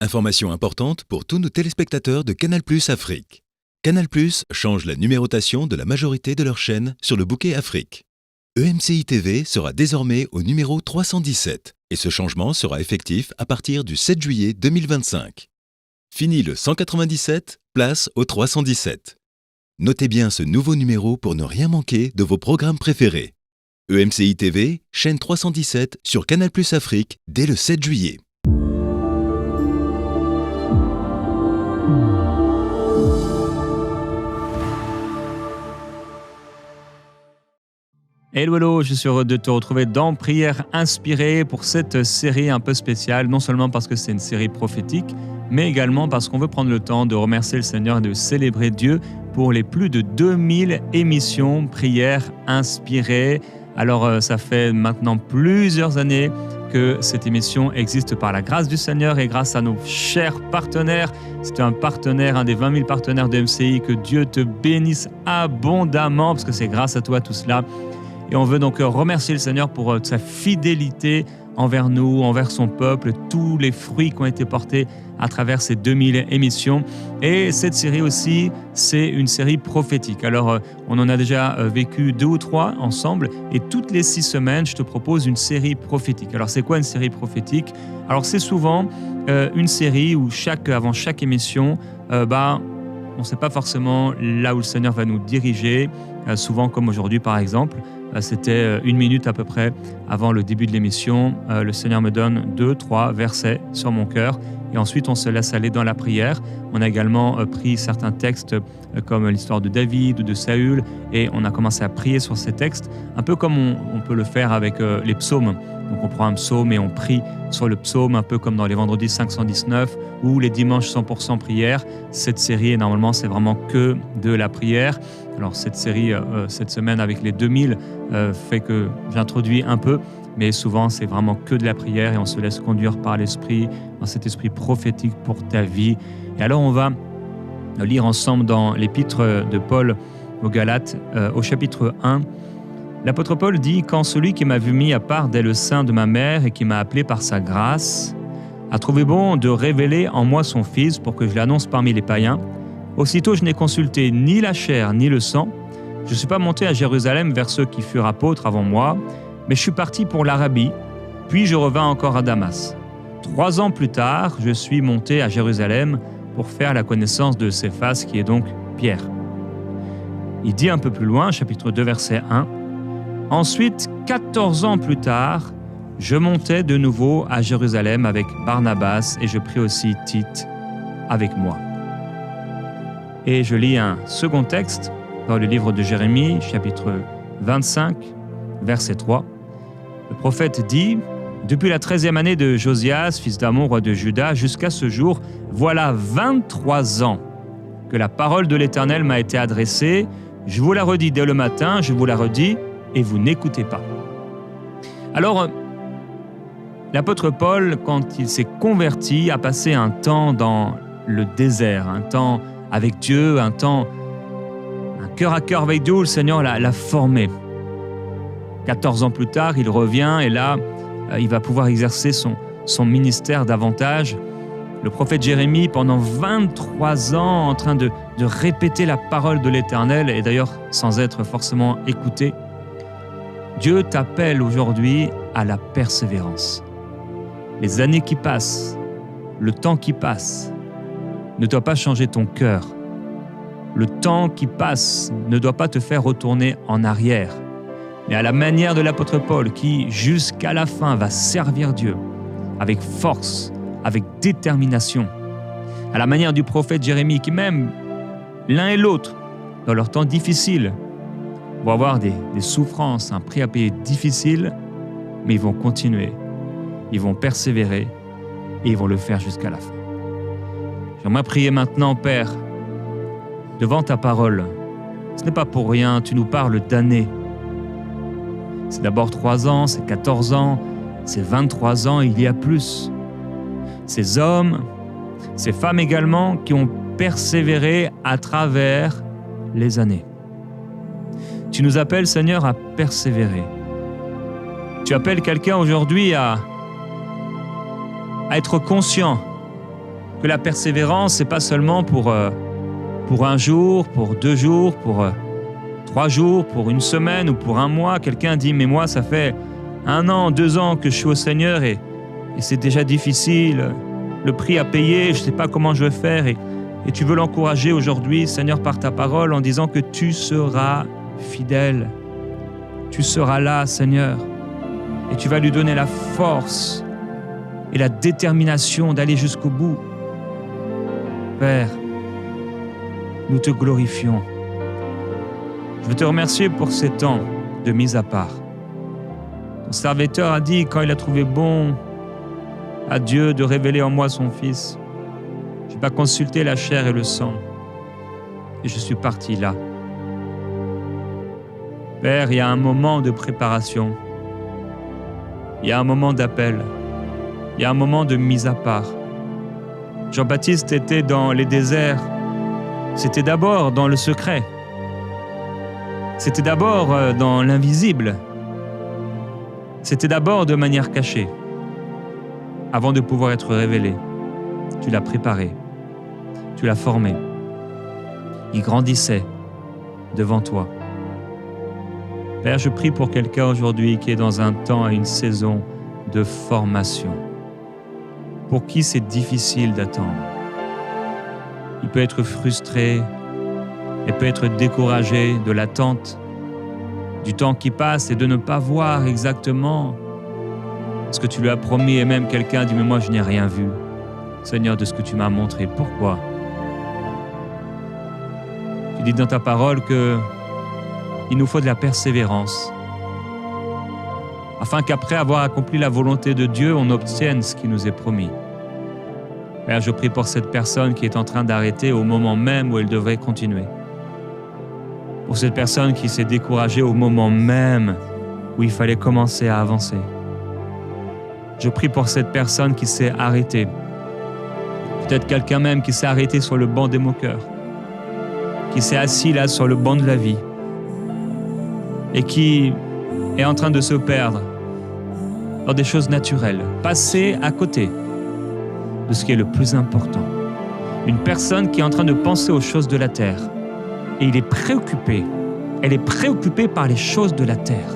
Information importante pour tous nos téléspectateurs de Canal+ Afrique. Canal+ change la numérotation de la majorité de leurs chaînes sur le bouquet Afrique. EMCI TV sera désormais au numéro 317 et ce changement sera effectif à partir du 7 juillet 2025. Fini le 197, place au 317. Notez bien ce nouveau numéro pour ne rien manquer de vos programmes préférés. EMCI TV, chaîne 317 sur Canal+ Afrique dès le 7 juillet. Hello, je suis heureux de te retrouver dans Prière inspirée pour cette série un peu spéciale, non seulement parce que c'est une série prophétique, mais également parce qu'on veut prendre le temps de remercier le Seigneur et de célébrer Dieu pour les plus de 2000 émissions Prière inspirée. Alors ça fait maintenant plusieurs années que cette émission existe par la grâce du Seigneur et grâce à nos chers partenaires. C'est un partenaire, un des 20 000 partenaires de MCI. Que Dieu te bénisse abondamment parce que c'est grâce à toi tout cela. Et on veut donc remercier le Seigneur pour sa fidélité envers nous, envers son peuple, tous les fruits qui ont été portés à travers ces 2000 émissions. Et cette série aussi, c'est une série prophétique. Alors, on en a déjà vécu 2 ou 3 ensemble. Et toutes les 6 semaines, je te propose une série prophétique. Alors, c'est quoi une série prophétique ? Alors, c'est souvent une série où avant chaque émission, on ne sait pas forcément là où le Seigneur va nous diriger. Souvent, comme aujourd'hui, par exemple. C'était 1 minute à peu près avant le début de l'émission. Le Seigneur me donne 2-3 versets sur mon cœur et ensuite on se laisse aller dans la prière. On a également pris certains textes comme l'histoire de David ou de Saül et on a commencé à prier sur ces textes, un peu comme on peut le faire avec les psaumes. Donc on prend un psaume et on prie sur le psaume, un peu comme dans les vendredis 519 ou les dimanches 100% prière. Cette série, normalement, c'est vraiment que de la prière. Alors cette série, cette semaine avec les 2000, fait que j'introduis un peu, mais souvent c'est vraiment que de la prière et on se laisse conduire par l'Esprit, dans cet esprit prophétique pour ta vie. Et alors on va lire ensemble dans l'épître de Paul aux Galates, au chapitre 1, l'apôtre Paul dit « Quand celui qui m'a vu mis à part dès le sein de ma mère et qui m'a appelé par sa grâce, a trouvé bon de révéler en moi son Fils pour que je l'annonce parmi les païens, aussitôt je n'ai consulté ni la chair ni le sang, je ne suis pas monté à Jérusalem vers ceux qui furent apôtres avant moi, mais je suis parti pour l'Arabie, puis je revins encore à Damas. 3 ans plus tard, je suis monté à Jérusalem pour faire la connaissance de Céphas, qui est donc Pierre. » Il dit un peu plus loin, chapitre 2, verset 1, « Ensuite, 14 ans plus tard, je montais de nouveau à Jérusalem avec Barnabas et je pris aussi Tite avec moi. » Et je lis un second texte dans le livre de Jérémie, chapitre 25, verset 3. Le prophète dit « Depuis la 13e année de Josias, fils d'Amon, roi de Juda, jusqu'à ce jour, voilà 23 ans que la parole de l'Éternel m'a été adressée. Je vous la redis dès le matin, je vous la redis, et vous n'écoutez pas. » Alors, l'apôtre Paul, quand il s'est converti, a passé un temps dans le désert, un temps avec Dieu, un cœur à cœur avec Dieu où le Seigneur l'a formé. 14 ans plus tard, il revient et là, il va pouvoir exercer son ministère davantage. Le prophète Jérémie, pendant 23 ans, en train de répéter la parole de l'Éternel, et d'ailleurs sans être forcément écouté. Dieu t'appelle aujourd'hui à la persévérance. Les années qui passent, le temps qui passe, ne doit pas changer ton cœur. Le temps qui passe ne doit pas te faire retourner en arrière. Mais à la manière de l'apôtre Paul qui, jusqu'à la fin, va servir Dieu avec force, avec détermination. À la manière du prophète Jérémie qui même, l'un et l'autre, dans leur temps difficile, vont avoir des souffrances, un prix à payer difficile, mais ils vont continuer, ils vont persévérer et ils vont le faire jusqu'à la fin. J'aimerais prier maintenant, Père, devant ta parole. Ce n'est pas pour rien, tu nous parles d'années. C'est d'abord 3 ans, c'est 14 ans, c'est 23 ans, il y a plus. Ces hommes, ces femmes également qui ont persévéré à travers les années. Tu nous appelles, Seigneur, à persévérer. Tu appelles quelqu'un aujourd'hui à être conscient Que la persévérance, c'est pas seulement pour un jour, pour 2 jours, pour 3 jours, pour une semaine ou pour un mois. Quelqu'un dit, mais moi, ça fait 1 an, 2 ans que je suis au Seigneur et c'est déjà difficile. Le prix à payer, je ne sais pas comment je vais faire. Et tu veux l'encourager aujourd'hui, Seigneur, par ta parole, en disant que tu seras fidèle. Tu seras là, Seigneur. Et tu vas lui donner la force et la détermination d'aller jusqu'au bout. Père, nous te glorifions. Je veux te remercier pour ces temps de mise à part. Ton serviteur a dit, quand il a trouvé bon à Dieu de révéler en moi son Fils, je n'ai pas consulté la chair et le sang, et je suis parti là. Père, il y a un moment de préparation, il y a un moment d'appel, il y a un moment de mise à part. Jean-Baptiste était dans les déserts, c'était d'abord dans le secret, c'était d'abord dans l'invisible, c'était d'abord de manière cachée, avant de pouvoir être révélé. Tu l'as préparé, tu l'as formé. Il grandissait devant toi. Père, je prie pour quelqu'un aujourd'hui qui est dans un temps et une saison de formation, pour qui c'est difficile d'attendre. Il peut être frustré, il peut être découragé de l'attente, du temps qui passe et de ne pas voir exactement ce que tu lui as promis. Et même quelqu'un dit, mais moi je n'ai rien vu, Seigneur, de ce que tu m'as montré. Pourquoi? Tu dis dans ta parole qu'il nous faut de la persévérance, afin qu'après avoir accompli la volonté de Dieu, on obtienne ce qui nous est promis. Père, je prie pour cette personne qui est en train d'arrêter au moment même où elle devrait continuer. Pour cette personne qui s'est découragée au moment même où il fallait commencer à avancer. Je prie pour cette personne qui s'est arrêtée. Peut-être quelqu'un même qui s'est arrêté sur le banc des moqueurs, qui s'est assis là sur le banc de la vie et qui est en train de se perdre dans des choses naturelles, passer à côté de ce qui est le plus important. Une personne qui est en train de penser aux choses de la terre et il est préoccupé, elle est préoccupée par les choses de la terre.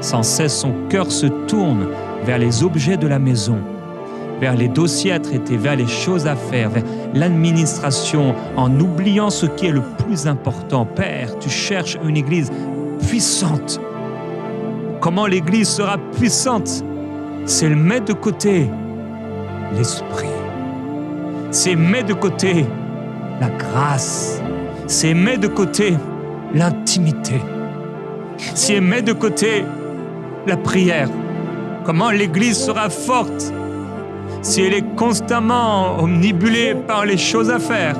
Sans cesse, son cœur se tourne vers les objets de la maison, vers les dossiers à traiter, vers les choses à faire, vers l'administration, en oubliant ce qui est le plus important. Père, tu cherches une église puissante. Comment l'église sera puissante? C'est le mettre de côté l'esprit. C'est mettre de côté la grâce. C'est mettre de côté l'intimité. C'est mettre de côté la prière. Comment l'église sera forte si elle est constamment omnibulée par les choses à faire?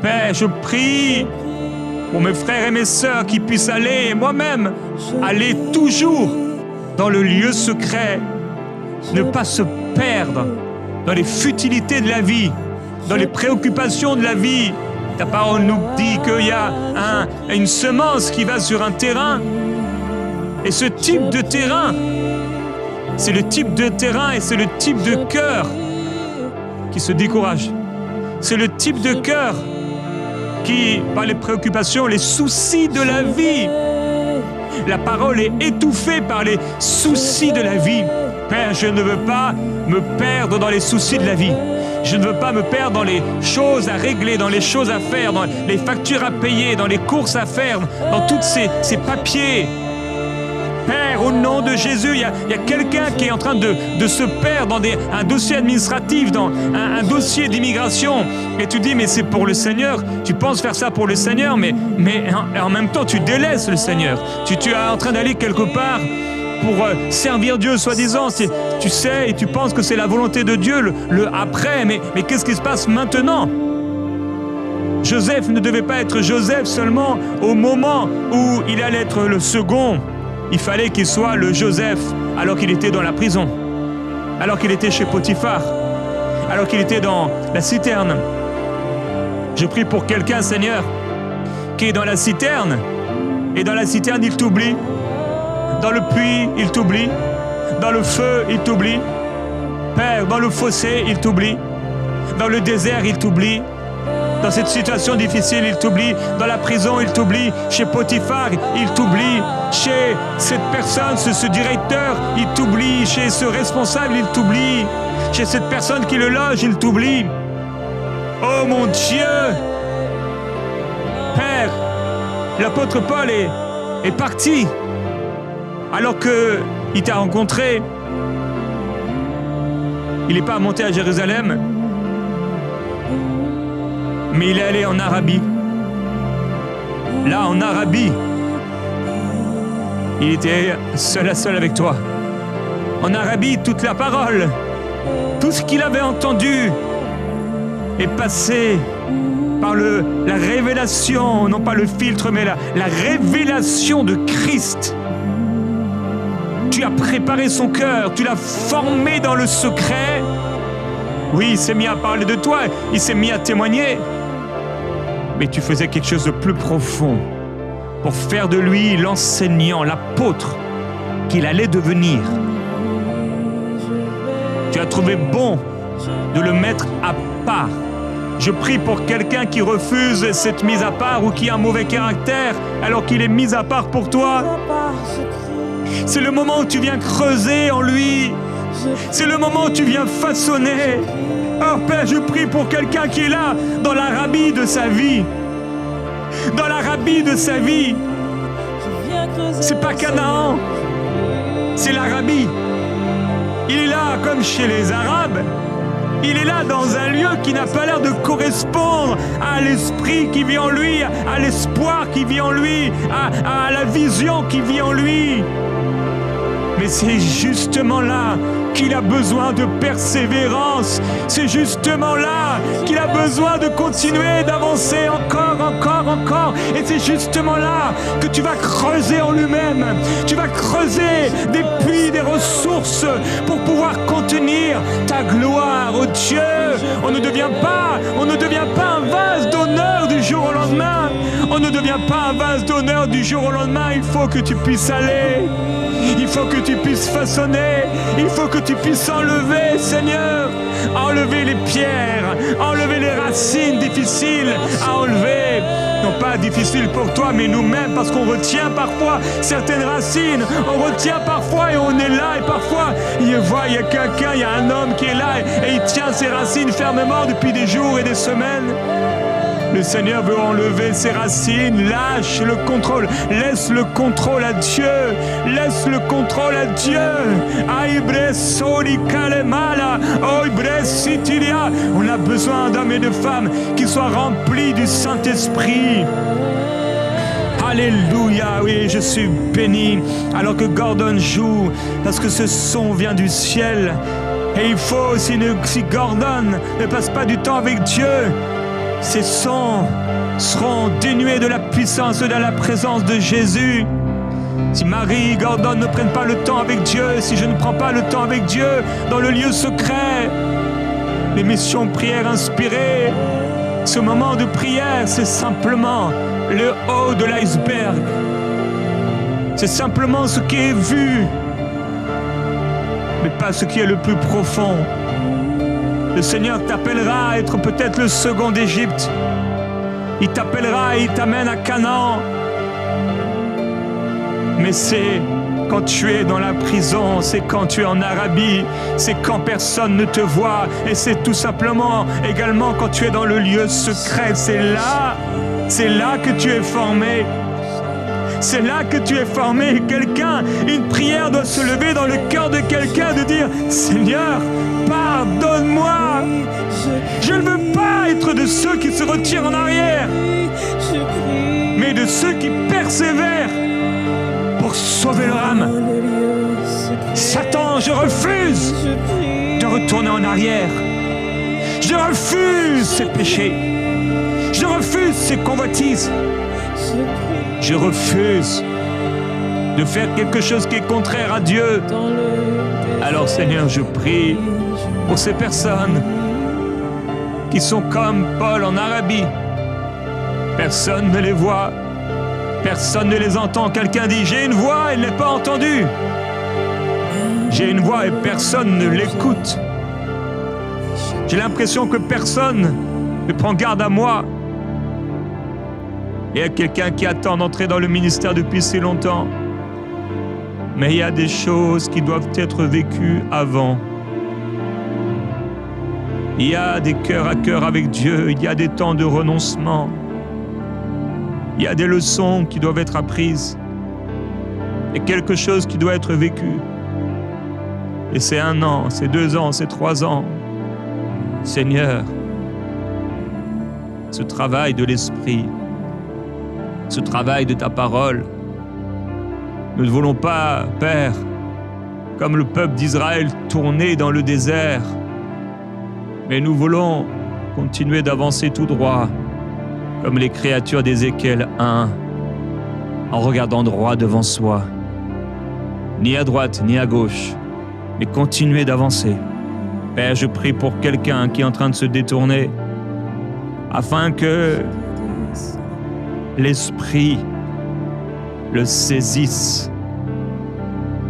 Père, je prie pour mes frères et mes sœurs qui puissent aller, et moi-même, aller toujours dans le lieu secret, ne pas se perdre dans les futilités de la vie, dans les préoccupations de la vie. Ta parole nous dit qu'il y a une semence qui va sur un terrain, et ce type de terrain, c'est le type de terrain et c'est le type de cœur qui se décourage. C'est le type de cœur qui, par les préoccupations, les soucis de la vie, la parole est étouffée par les soucis de la vie. Père, je ne veux pas me perdre dans les soucis de la vie. Je ne veux pas me perdre dans les choses à régler, dans les choses à faire, dans les factures à payer, dans les courses à faire, dans tous ces papiers. Père, au nom de Jésus, il y a quelqu'un qui est en train de se perdre dans un dossier administratif, dans un dossier d'immigration. Et tu dis, mais c'est pour le Seigneur. Tu penses faire ça pour le Seigneur, mais en même temps, tu délaisses le Seigneur. Tu es en train d'aller quelque part pour servir Dieu, soi-disant. Tu sais et tu penses que c'est la volonté de Dieu, le après. Mais qu'est-ce qui se passe maintenant? Joseph ne devait pas être Joseph seulement au moment où il allait être le second. Il fallait qu'il soit le Joseph alors qu'il était dans la prison, alors qu'il était chez Potiphar, alors qu'il était dans la citerne. Je prie pour quelqu'un, Seigneur, qui est dans la citerne, et dans la citerne, il t'oublie. Dans le puits, il t'oublie. Dans le feu, il t'oublie. Père, dans le fossé, il t'oublie. Dans le désert, il t'oublie. Dans cette situation difficile, il t'oublie. Dans la prison, il t'oublie. Chez Potiphar, il t'oublie. Chez cette personne, ce directeur, il t'oublie. Chez ce responsable, il t'oublie. Chez cette personne qui le loge, il t'oublie. Oh mon Dieu! Père, l'apôtre Paul est parti alors qu'il t'a rencontré. Il n'est pas monté à Jérusalem, mais il est allé en Arabie. Là, en Arabie, il était seul à seul avec toi. En Arabie, toute la parole, tout ce qu'il avait entendu est passé par la révélation, non pas le filtre, mais la révélation de Christ. Tu as préparé son cœur, tu l'as formé dans le secret. Oui, il s'est mis à parler de toi, il s'est mis à témoigner. Mais tu faisais quelque chose de plus profond pour faire de lui l'enseignant, l'apôtre qu'il allait devenir. Tu as trouvé bon de le mettre à part. Je prie pour quelqu'un qui refuse cette mise à part ou qui a un mauvais caractère alors qu'il est mis à part pour toi. C'est le moment où tu viens creuser en lui. C'est le moment où tu viens façonner. Oh Père, je prie pour quelqu'un qui est là, dans l'Arabie de sa vie. Dans l'Arabie de sa vie. C'est pas Canaan, c'est l'Arabie. Il est là comme chez les Arabes. Il est là dans un lieu qui n'a pas l'air de correspondre à l'esprit qui vit en lui, à l'espoir qui vit en lui, à la vision qui vit en lui. Mais c'est justement là qu'il a besoin de persévérance. C'est justement là qu'il a besoin de continuer, d'avancer encore. Et c'est justement là que tu vas creuser en lui-même. Tu vas creuser des puits, des ressources pour pouvoir contenir ta gloire. Oh Dieu, on ne devient pas un vase d'honneur du jour au lendemain. On ne devient pas un vase d'honneur du jour au lendemain. Il faut que tu puisses aller. Il faut que tu puisses façonner. Il faut que tu puisses enlever, Seigneur. Enlever les pierres. Enlever les racines difficiles à enlever. Non pas difficiles pour toi, mais nous-mêmes, parce qu'on retient parfois certaines racines. On retient parfois et on est là. Et parfois, il y a quelqu'un, il y a un homme qui est là et il tient ses racines fermement depuis des jours et des semaines. Le Seigneur veut enlever ses racines. Lâche le contrôle. Laisse le contrôle à Dieu. Laisse le contrôle à Dieu. On a besoin d'hommes et de femmes qui soient remplis du Saint-Esprit. Alléluia, oui, je suis béni. Alors que Gordon joue, parce que ce son vient du ciel. Et il faut, si Gordon ne passe pas du temps avec Dieu, ces sons seront dénués de la puissance et de la présence de Jésus. Si Marie et Gordon ne prennent pas le temps avec Dieu, si je ne prends pas le temps avec Dieu dans le lieu secret, l'émission Prière inspirée, ce moment de prière, c'est simplement le haut de l'iceberg. C'est simplement ce qui est vu, mais pas ce qui est le plus profond. Le Seigneur t'appellera à être peut-être le second d'Égypte. Il t'appellera et il t'amène à Canaan. Mais c'est quand tu es dans la prison, c'est quand tu es en Arabie, c'est quand personne ne te voit. Et c'est tout simplement également quand tu es dans le lieu secret. C'est là que tu es formé. C'est là que tu es formé. Une prière doit se lever dans le cœur de quelqu'un de dire « Seigneur, pardonne-moi. Je ne veux pas être de ceux qui se retirent en arrière, mais de ceux qui persévèrent pour sauver leur âme. Satan, je refuse de retourner en arrière. Je refuse ces péchés. Je refuse ces convoitises. Je refuse de faire quelque chose qui est contraire à Dieu. Alors Seigneur, je prie pour ces personnes qui sont comme Paul en Arabie. Personne ne les voit, personne ne les entend. Quelqu'un dit « J'ai une voix, elle n'est pas entendue. J'ai une voix et personne ne l'écoute. » J'ai l'impression que personne ne prend garde à moi. Il y a quelqu'un qui attend d'entrer dans le ministère depuis si longtemps. Mais il y a des choses qui doivent être vécues avant. Il y a des cœurs à cœur avec Dieu, il y a des temps de renoncement. Il y a des leçons qui doivent être apprises. Et quelque chose qui doit être vécu. Et c'est 1 an, c'est 2 ans, c'est 3 ans. Seigneur, ce travail de l'Esprit, ce travail de ta parole, nous ne voulons pas, Père, comme le peuple d'Israël, tourner dans le désert, mais nous voulons continuer d'avancer tout droit, comme les créatures d'Ézéchiel 1, en regardant droit devant soi, ni à droite ni à gauche, mais continuer d'avancer. Père, je prie pour quelqu'un qui est en train de se détourner, afin que l'Esprit le saisisse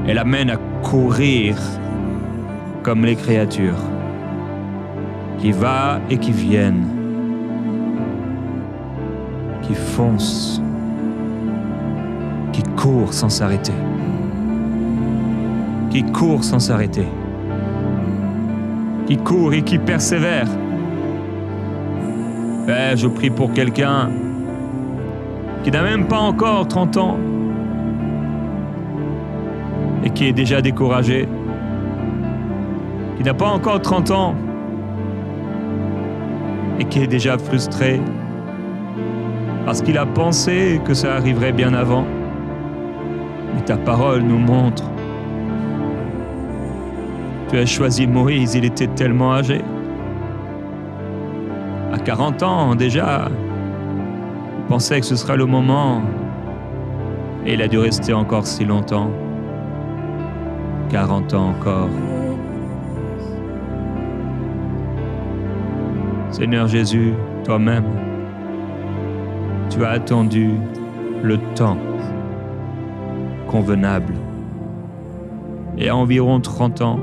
et l'amène à courir comme les créatures qui va et qui viennent, qui foncent, qui courent sans s'arrêter, qui courent sans s'arrêter, qui courent et qui persévèrent. Père, je prie pour quelqu'un qui n'a même pas encore 30 ans et qui est déjà découragé, qui n'a pas encore 30 ans et qui est déjà frustré parce qu'il a pensé que ça arriverait bien avant. Mais ta parole nous montre. Tu as choisi Moïse, il était tellement âgé. À 40 ans déjà, il pensait que ce serait le moment. Et il a dû rester encore si longtemps. 40 ans encore. Seigneur Jésus, toi-même, tu as attendu le temps convenable. Et à environ 30 ans,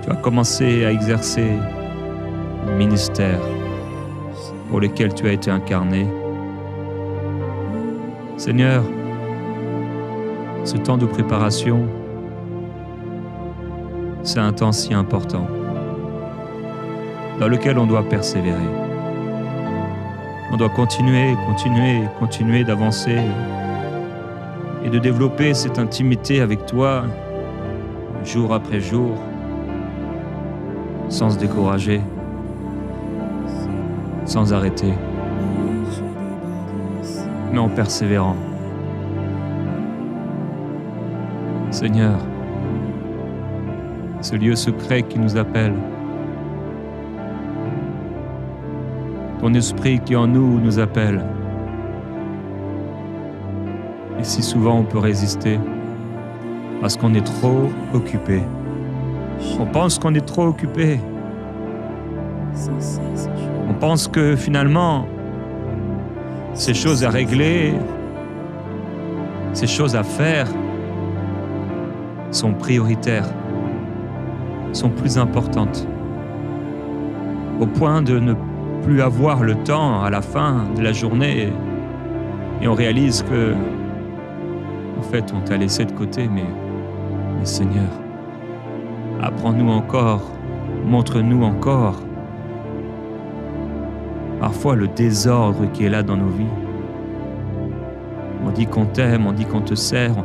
tu as commencé à exercer le ministère pour lequel tu as été incarné. Seigneur, ce temps de préparation, c'est un temps si important dans lequel on doit persévérer. On doit continuer d'avancer et de développer cette intimité avec toi jour après jour, sans se décourager, sans arrêter, mais en persévérant. Seigneur, ce lieu secret qui nous appelle, ton esprit qui en nous appelle. Et si souvent on peut résister, parce qu'on est trop occupé. On pense qu'on est trop occupé. On pense que finalement, ces choses à régler, ces choses à faire, sont prioritaires, sont plus importantes, au point de ne plus avoir le temps à la fin de la journée, et on réalise que, en fait, on t'a laissé de côté, mais Seigneur, apprends-nous encore, montre-nous encore, parfois le désordre qui est là dans nos vies. On dit qu'on t'aime, on dit qu'on te sert,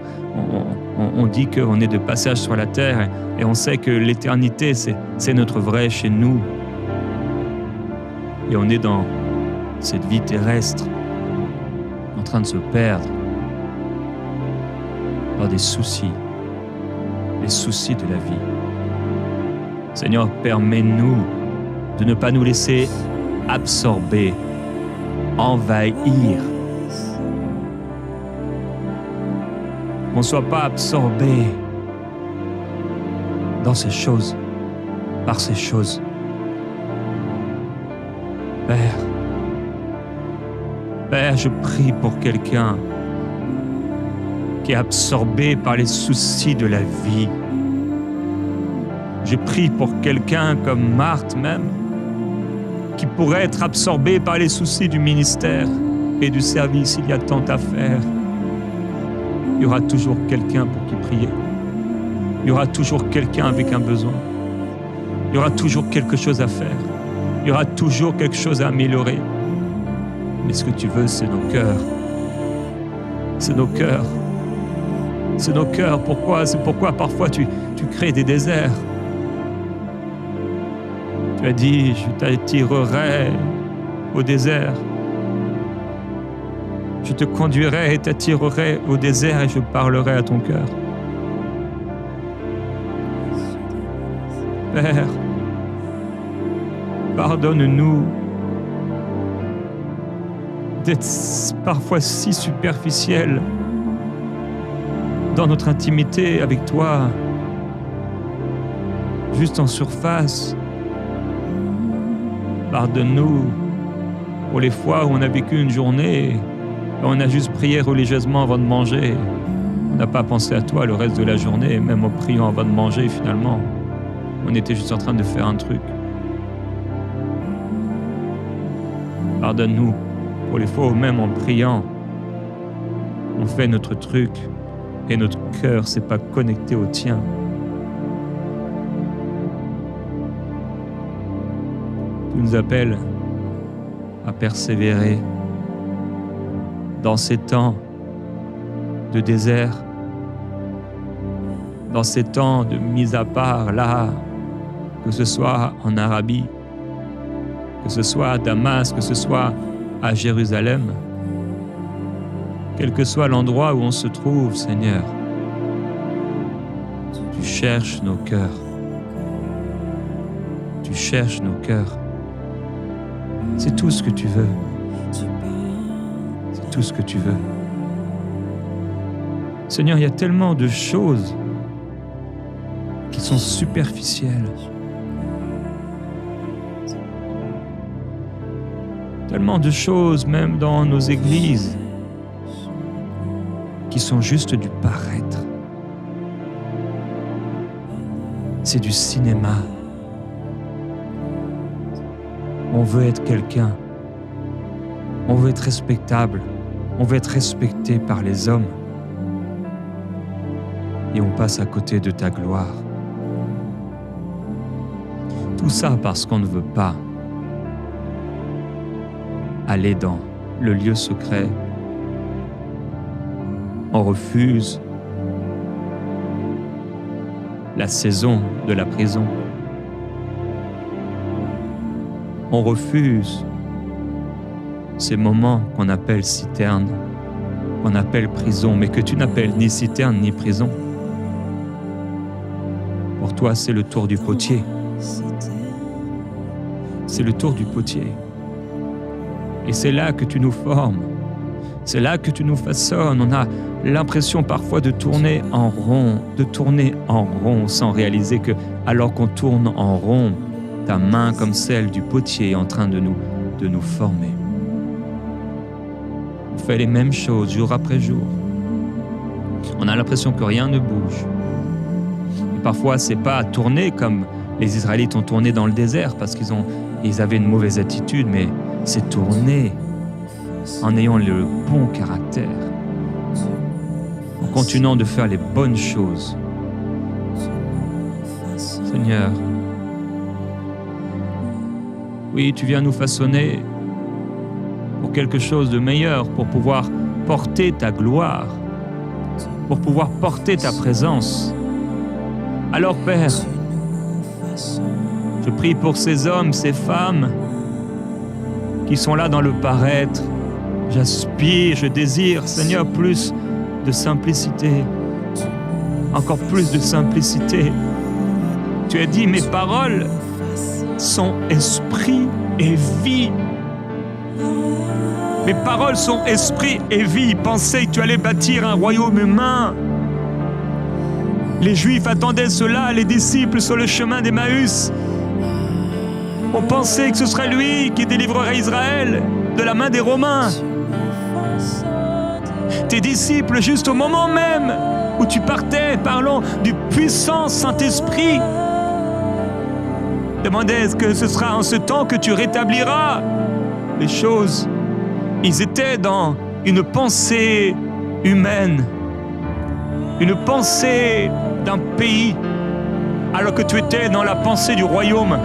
on dit qu'on est de passage sur la terre et on sait que l'éternité, c'est notre vrai chez nous. Et on est dans cette vie terrestre, en train de se perdre dans des soucis, les soucis de la vie. Seigneur, permets-nous de ne pas nous laisser absorber, envahir. Qu'on ne soit pas absorbé dans ces choses, par ces choses. Père, je prie pour quelqu'un qui est absorbé par les soucis de la vie, Je prie pour quelqu'un comme Marthe même, qui pourrait être absorbé par les soucis du ministère et du service. Il y a tant à faire. Il y aura toujours quelqu'un pour qui prier. Il y aura toujours quelqu'un avec un besoin. Il y aura toujours quelque chose à faire. Il y aura toujours quelque chose à améliorer. Mais ce que tu veux, c'est nos cœurs. C'est nos cœurs. C'est nos cœurs. Pourquoi? C'est pourquoi parfois tu crées des déserts. Tu as dit, je t'attirerai au désert. Je te conduirai et t'attirerai au désert et je parlerai à ton cœur. Père, pardonne-nous d'être parfois si superficiels dans notre intimité avec toi, juste en surface. Pardonne-nous pour les fois où on a vécu une journée et on a juste prié religieusement avant de manger. On n'a pas pensé à toi le reste de la journée, même en priant avant de manger finalement. On était juste en train de faire un truc. Pardonne-nous pour les fois où même en priant, on fait notre truc et notre cœur ne s'est pas connecté au tien. Tu nous appelles à persévérer dans ces temps de désert, dans ces temps de mise à part là, que ce soit en Arabie, que ce soit à Damas, que ce soit à Jérusalem, quel que soit l'endroit où on se trouve, Seigneur, tu cherches nos cœurs. Tu cherches nos cœurs. C'est tout ce que tu veux. C'est tout ce que tu veux. Seigneur, il y a tellement de choses qui sont superficielles. Tellement de choses, même dans nos églises, qui sont juste du paraître. C'est du cinéma. On veut être quelqu'un. On veut être respectable. On veut être respecté par les hommes. Et on passe à côté de ta gloire. Tout ça parce qu'on ne veut pas aller dans le lieu secret. On refuse la saison de la prison. On refuse ces moments qu'on appelle citerne, qu'on appelle prison, mais que tu n'appelles ni citerne ni prison. Pour toi, c'est le tour du potier. C'est le tour du potier. Et c'est là que tu nous formes. C'est là que tu nous façonnes. On a l'impression parfois de tourner en rond sans réaliser que, alors qu'on tourne en rond, ta main comme celle du potier est en train de nous former. On fait les mêmes choses jour après jour. On a l'impression que rien ne bouge. Et parfois, c'est pas tourner comme les Israélites ont tourné dans le désert parce qu'ils avaient une mauvaise attitude, mais c'est tourner en ayant le bon caractère, en continuant de faire les bonnes choses. Seigneur, oui, tu viens nous façonner pour quelque chose de meilleur, pour pouvoir porter ta gloire, pour pouvoir porter ta présence. Alors, Père, je prie pour ces hommes, ces femmes qui sont là dans le paraître. J'aspire, je désire, Seigneur, plus de simplicité, encore plus de simplicité. Tu as dit, mes paroles sont esprit et vie. Mes paroles sont esprit et vie. Pensez que tu allais bâtir un royaume humain. Les Juifs attendaient cela, les disciples sur le chemin d'Emmaüs. On pensait que ce serait lui qui délivrerait Israël de la main des Romains. Tes disciples, juste au moment même où tu partais, parlant du puissant Saint-Esprit, demandaient est-ce que ce sera en ce temps que tu rétabliras les choses. Ils étaient dans une pensée humaine, une pensée d'un pays, alors que tu étais dans la pensée du royaume.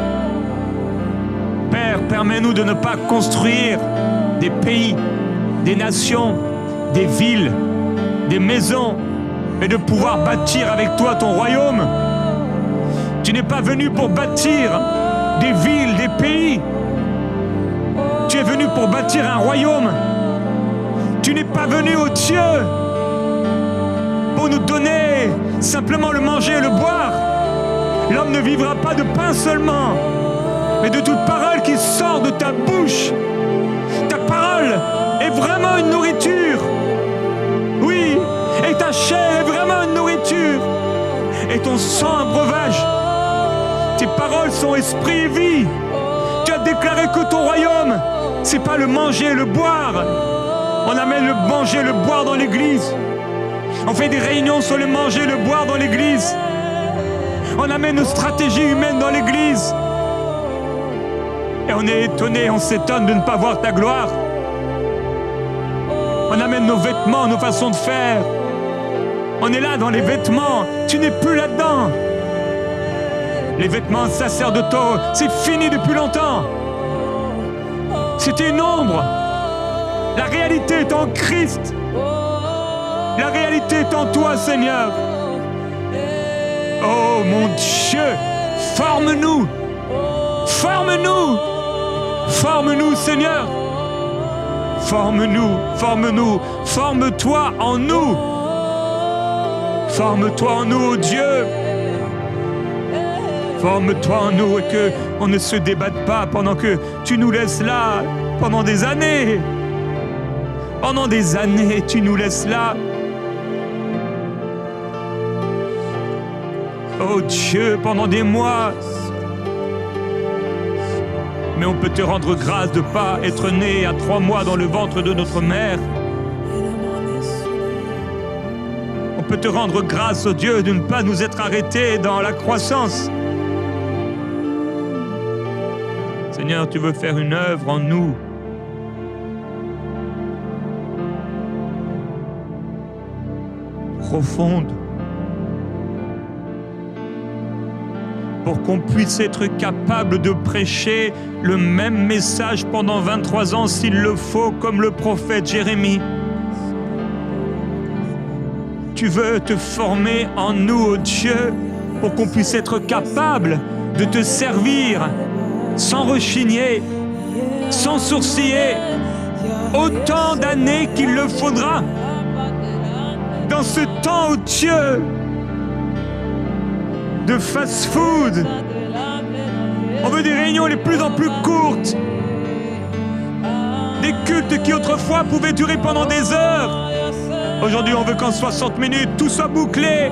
Père, permets-nous de ne pas construire des pays, des nations, des villes, des maisons, mais de pouvoir bâtir avec toi ton royaume. Tu n'es pas venu pour bâtir des villes, des pays. Tu es venu pour bâtir un royaume. Tu n'es pas venu, ô Dieu, pour nous donner simplement le manger et le boire. L'homme ne vivra pas de pain seulement, mais de toute parole qui sort de ta bouche. Ta parole est vraiment une nourriture. Oui, et ta chair est vraiment une nourriture. Et ton sang un breuvage. Tes paroles sont esprit et vie. Tu as déclaré que ton royaume, c'est pas le manger et le boire. On amène le manger et le boire dans l'église. On fait des réunions sur le manger et le boire dans l'église. On amène nos stratégies humaines dans l'église. Et on est étonné, on s'étonne de ne pas voir ta gloire. On amène nos vêtements, nos façons de faire. On est là dans les vêtements. Tu n'es plus là-dedans. Les vêtements sacerdotaux, c'est fini depuis longtemps. C'était une ombre. La réalité est en Christ. La réalité est en toi, Seigneur. Oh mon Dieu, forme-nous. Forme-nous. Forme-nous, Seigneur. Forme-nous, forme-nous. Forme-toi en nous. Forme-toi en nous, oh Dieu. Forme-toi en nous et qu'on ne se débatte pas pendant que tu nous laisses là pendant des années. Pendant des années, tu nous laisses là. Oh Dieu, pendant des mois. Mais on peut te rendre grâce de ne pas être né à 3 mois dans le ventre de notre mère. On peut te rendre grâce, oh Dieu, de ne pas nous être arrêtés dans la croissance. Seigneur, tu veux faire une œuvre en nous. Profonde. Pour qu'on puisse être capable de prêcher le même message pendant 23 ans s'il le faut, comme le prophète Jérémie. Tu veux te former en nous, oh Dieu, pour qu'on puisse être capable de te servir sans rechigner, sans sourciller, autant d'années qu'il le faudra. Dans ce temps, oh Dieu, de fast-food, on veut des réunions les plus en plus courtes, des cultes qui autrefois pouvaient durer pendant des heures. Aujourd'hui, on veut qu'en 60 minutes, tout soit bouclé.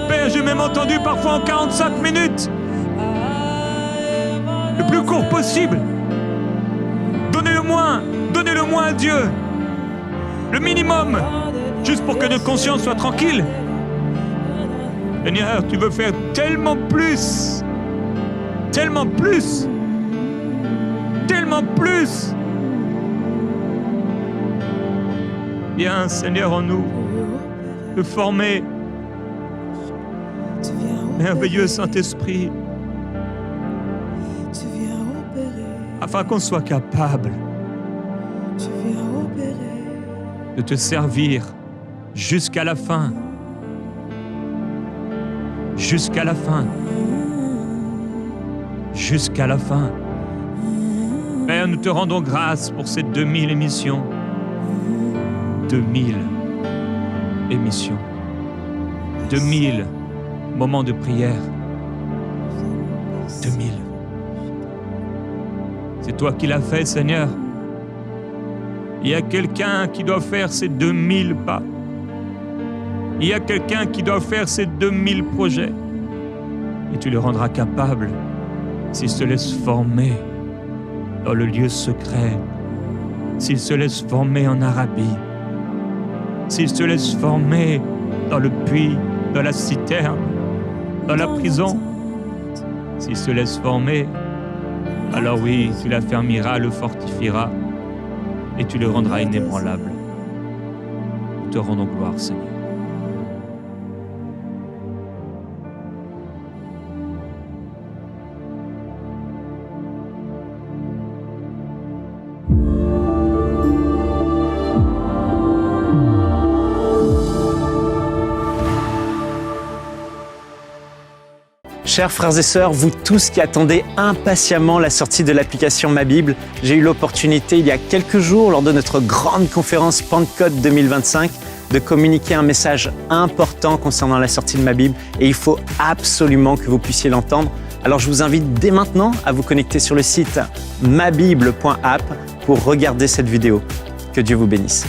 Père, j'ai même entendu parfois en 45 minutes. Le plus court possible. Donnez-le moins à Dieu. Le minimum, juste pour que notre conscience soit tranquille. Seigneur, tu veux faire tellement plus. Tellement plus. Tellement plus. Viens, Seigneur, en nous, te former. Merveilleux Saint-Esprit, afin qu'on soit capable de te servir jusqu'à la fin. Jusqu'à la fin. Jusqu'à la fin. Père, nous te rendons grâce pour ces 2000 émissions. 2000 émissions. 2000 moments de prière. 2000. C'est toi qui l'as fait, Seigneur. Il y a quelqu'un qui doit faire ces 2000 pas. Il y a quelqu'un qui doit faire ces 2000 projets. Et tu le rendras capable s'il se laisse former dans le lieu secret, s'il se laisse former en Arabie, s'il se laisse former dans le puits, dans la citerne, dans la prison, s'il se laisse former, alors oui, tu l'affermiras, le fortifieras et tu le rendras inébranlable. Nous te rendons gloire, Seigneur. Chers frères et sœurs, vous tous qui attendez impatiemment la sortie de l'application Ma Bible, j'ai eu l'opportunité il y a quelques jours, lors de notre grande conférence Pentecôte 2025, de communiquer un message important concernant la sortie de Ma Bible et il faut absolument que vous puissiez l'entendre. Alors je vous invite dès maintenant à vous connecter sur le site mabible.app pour regarder cette vidéo. Que Dieu vous bénisse.